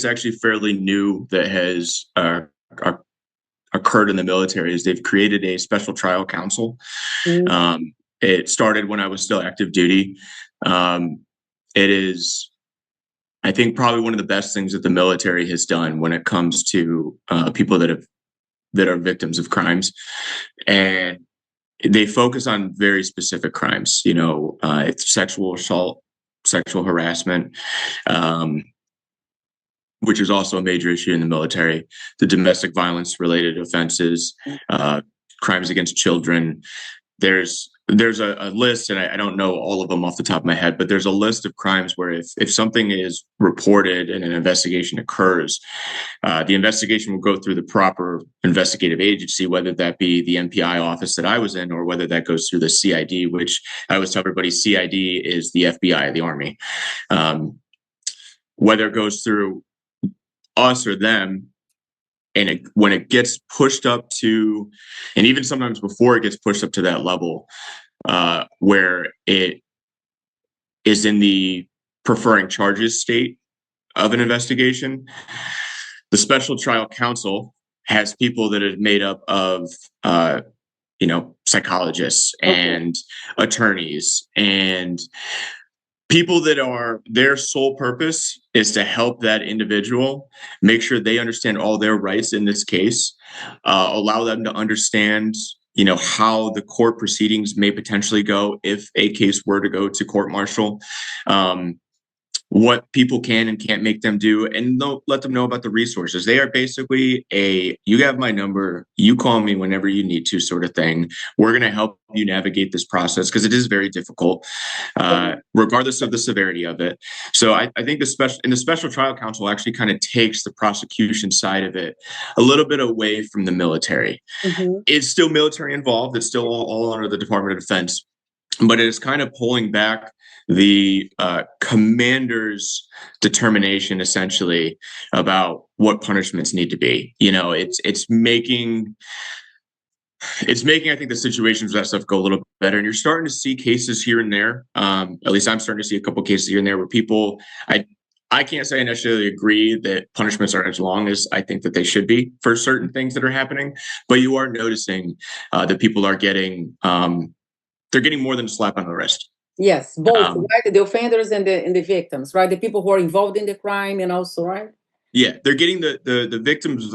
actually fairly new that has occurred in the military is they've created a special trial counsel. It started when I was still active duty. It is, I think, probably one of the best things that the military has done when it comes to people that are victims of crimes, and they focus on very specific crimes. It's sexual assault, sexual harassment, which is also a major issue in the military. The domestic violence related offenses, crimes against children. There's a list, and I don't know all of them off the top of my head, but there's a list of crimes where if something is reported and an investigation occurs, the investigation will go through the proper investigative agency, whether that be the MPI office that I was in, or whether that goes through the CID, which I always tell everybody CID is the FBI, the Army. Whether it goes through us or them, and when it gets pushed up to, and even sometimes before it gets pushed up to that level, where it is in the preferring charges state of an investigation, the special trial counsel has people that are made up of, psychologists and attorneys and people that are, their sole purpose is to help that individual make sure they understand all their rights in this case, allow them to understand, how the court proceedings may potentially go if a case were to go to court martial, what people can and can't make them do, and let them know about the resources. They are basically you have my number, you call me whenever you need to sort of thing. We're going to help you navigate this process because it is very difficult, regardless of the severity of it. So I think the special trial counsel actually kind of takes the prosecution side of it a little bit away from the military. It's still military involved. It's still all under the Department of Defense, but it is kind of pulling back the commander's determination, essentially, about what punishments need to be. It's making I think the situations for that stuff go a little better, and you're starting to see cases here and there. At least I'm starting to see a couple cases here and there where people, I can't say I necessarily agree that punishments are as long as I think that they should be for certain things that are happening, but you are noticing that people are getting they're getting more than a slap on the wrist. Yes, both, right? The offenders and the victims, right? The people who are involved in the crime, and also, right? Yeah, they're getting the victims